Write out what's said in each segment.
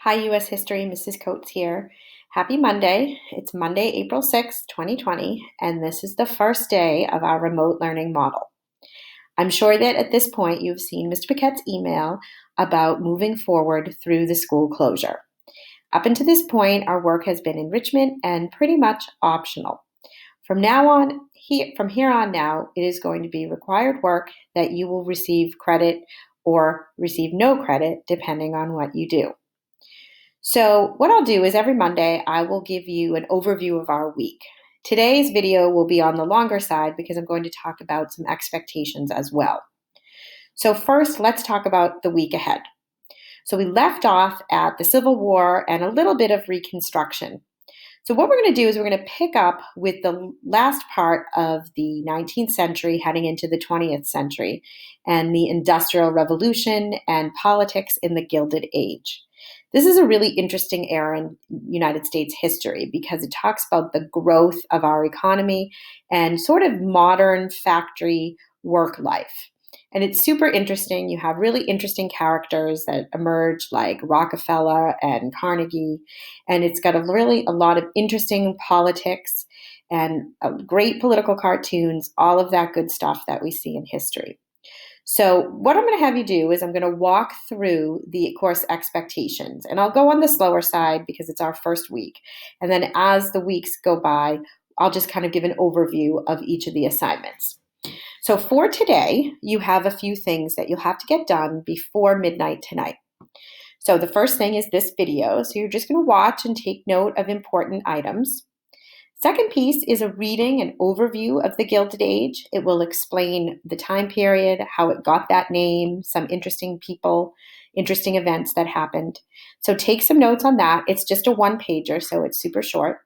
Hi, U.S. History, Mrs. Coates here. Happy Monday. It's Monday, April 6th, 2020, and this is the first day of our remote learning model. I'm sure that at this point you've seen Mr. Paquette's email about moving forward through the school closure. Up until this point, our work has been enrichment and pretty much optional. From here on now, it is going to be required work that you will receive credit or receive no credit depending on what you do. So what I'll do is every Monday, I will give you an overview of our week. Today's video will be on the longer side because I'm going to talk about some expectations as well. So first, let's talk about the week ahead. So we left off at the Civil War and a little bit of Reconstruction. So what we're going to do is we're going to pick up with the last part of the 19th century heading into the 20th century and the Industrial Revolution and politics in the Gilded Age. This is a really interesting era in United States history because it talks about the growth of our economy and sort of modern factory work life. And it's super interesting. You have really interesting characters that emerge like Rockefeller and Carnegie. And it's got a lot of interesting politics and great political cartoons, all of that good stuff that we see in history. So what I'm going to have you do is I'm going to walk through the course expectations, and I'll go on the slower side because it's our first week. And then as the weeks go by, I'll just kind of give an overview of each of the assignments. So for today, you have a few things that you'll have to get done before midnight tonight. So the first thing is this video. So you're just going to watch and take note of important items. Second piece is a reading and overview of the Gilded Age. It will explain the time period, how it got that name, some interesting people, interesting events that happened. So take some notes on that. It's just a one-pager, so it's super short.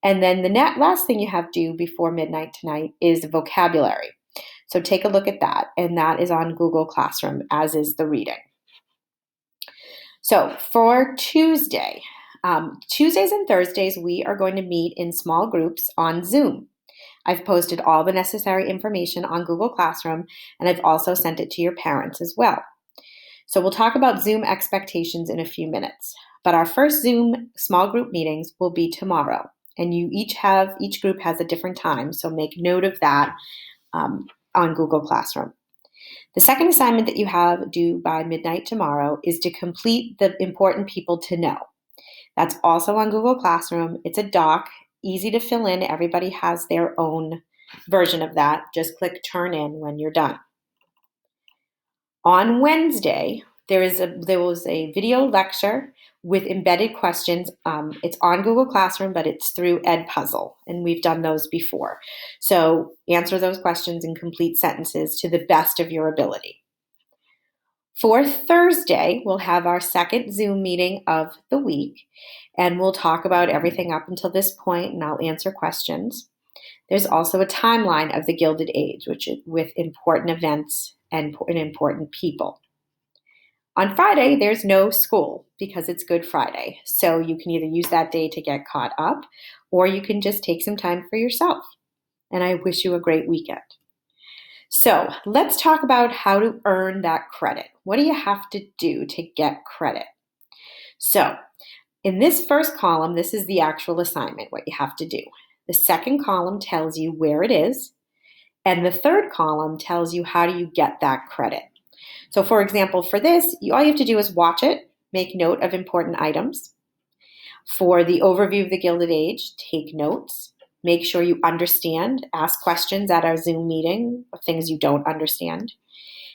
And then the last thing you have due before midnight tonight is vocabulary. So take a look at that, and that is on Google Classroom, as is the reading. So for Tuesdays and Thursdays, we are going to meet in small groups on Zoom. I've posted all the necessary information on Google Classroom, and I've also sent it to your parents as well. So we'll talk about Zoom expectations in a few minutes, but our first Zoom small group meetings will be tomorrow, and each group has a different time, so make note of that on Google Classroom. The second assignment that you have due by midnight tomorrow is to complete the important people to know. That's also on Google Classroom. It's a doc, easy to fill in. Everybody has their own version of that. Just click turn in when you're done. On Wednesday, there was a video lecture with embedded questions. It's on Google Classroom, but it's through Edpuzzle, and we've done those before. So answer those questions in complete sentences to the best of your ability. For Thursday, we'll have our second Zoom meeting of the week, and we'll talk about everything up until this point, and I'll answer questions. There's also a timeline of the Gilded Age, which is with important events and important people. On Friday, there's no school because it's Good Friday, so you can either use that day to get caught up, or you can just take some time for yourself. And I wish you a great weekend. So let's talk about how to earn that credit. What do you have to do to get credit? So in this first column, this is the actual assignment, what you have to do. The second column tells you where it is, and the third column tells you how do you get that credit. So for example, for this, all you have to do is watch it, make note of important items. For the overview of the Gilded Age, take notes. Make sure you understand, ask questions at our Zoom meeting of things you don't understand.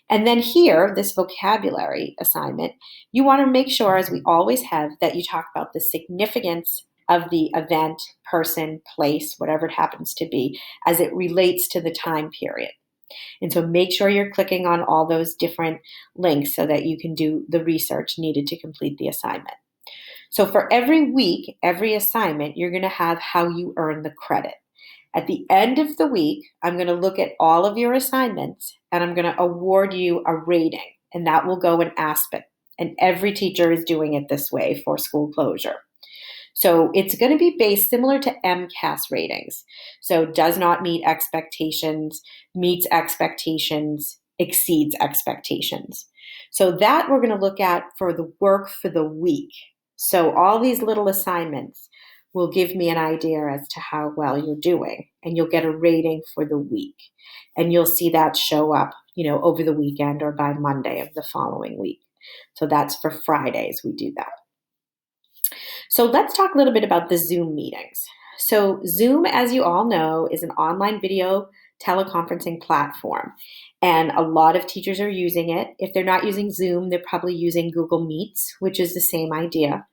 And then here, this vocabulary assignment, you want to make sure, as we always have, that you talk about the significance of the event, person, place, whatever it happens to be, as it relates to the time period. And so make sure you're clicking on all those different links so that you can do the research needed to complete the assignment. So for every week, every assignment, you're going to have how you earn the credit. At the end of the week, I'm going to look at all of your assignments and I'm going to award you a rating, and that will go in Aspen. And every teacher is doing it this way for school closure. So it's going to be based similar to MCAS ratings. So does not meet expectations, meets expectations, exceeds expectations. So that we're going to look at for the work for the week. So all these little assignments will give me an idea as to how well you're doing, and you'll get a rating for the week. And you'll see that show up, over the weekend or by Monday of the following week. So that's for Fridays, we do that. So let's talk a little bit about the Zoom meetings. So, Zoom, as you all know, is an online video teleconferencing platform, and a lot of teachers are using it. If they're not using Zoom, they're probably using Google Meets, which is the same idea.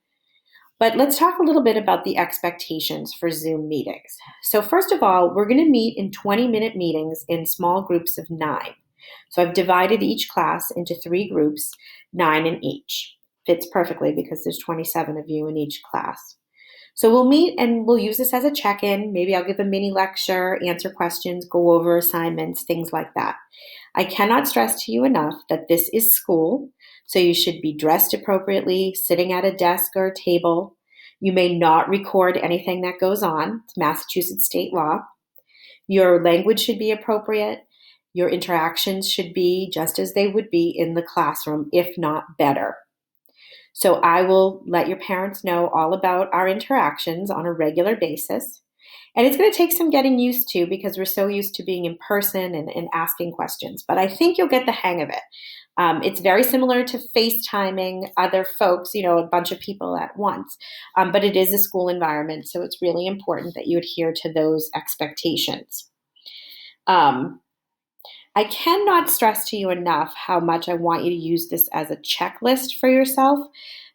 But let's talk a little bit about the expectations for Zoom meetings. So, first of all, we're going to meet in 20-minute meetings in small groups of 9. So, I've divided each class into 3 groups, 9 in each. Fits perfectly because there's 27 of you in each class. So, we'll meet and we'll use this as a check in. Maybe I'll give a mini lecture, answer questions, go over assignments, things like that. I cannot stress to you enough that this is school, so you should be dressed appropriately, sitting at a desk or a table. You may not record anything that goes on. It's Massachusetts state law. Your language should be appropriate. Your interactions should be just as they would be in the classroom, if not better. So I will let your parents know all about our interactions on a regular basis. And it's going to take some getting used to because we're so used to being in person and asking questions. But I think you'll get the hang of it. It's very similar to FaceTiming other folks, a bunch of people at once. But it is a school environment, so it's really important that you adhere to those expectations. I cannot stress to you enough how much I want you to use this as a checklist for yourself.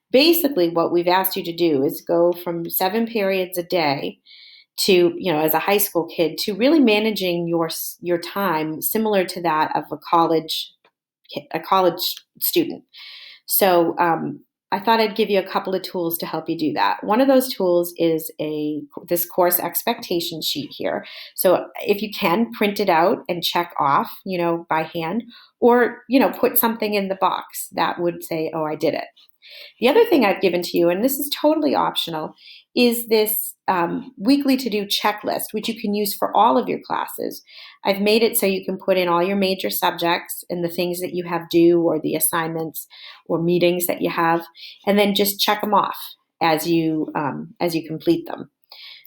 Basically, what we've asked you to do is go from 7 periods a day to, as a high school kid, to really managing your time similar to that of a college student. So I thought I'd give you a couple of tools to help you do that. One of those tools is this course expectation sheet here. So if you can, print it out and check off, by hand, or, put something in the box that would say, oh, I did it. The other thing I've given to you, and this is totally optional, is this weekly to-do checklist, which you can use for all of your classes. I've made it so you can put in all your major subjects and the things that you have due or the assignments or meetings that you have, and then just check them off as you complete them.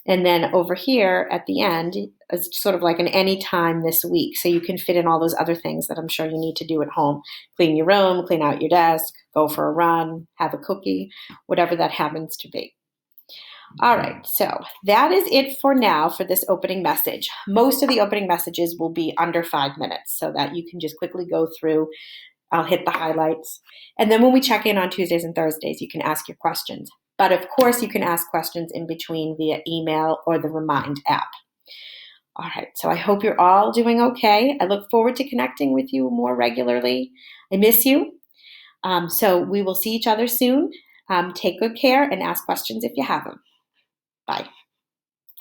And then over here at the end is sort of like an anytime this week. So you can fit in all those other things that I'm sure you need to do at home. Clean your room, clean out your desk, go for a run, have a cookie, whatever that happens to be. All right, so that is it for now for this opening message. Most of the opening messages will be under 5 minutes so that you can just quickly go through. I'll hit the highlights. And then when we check in on Tuesdays and Thursdays, you can ask your questions. But of course, you can ask questions in between via email or the Remind app. All right, so I hope you're all doing okay. I look forward to connecting with you more regularly. I miss you. So we will see each other soon. Take good care and ask questions if you have them. Bye.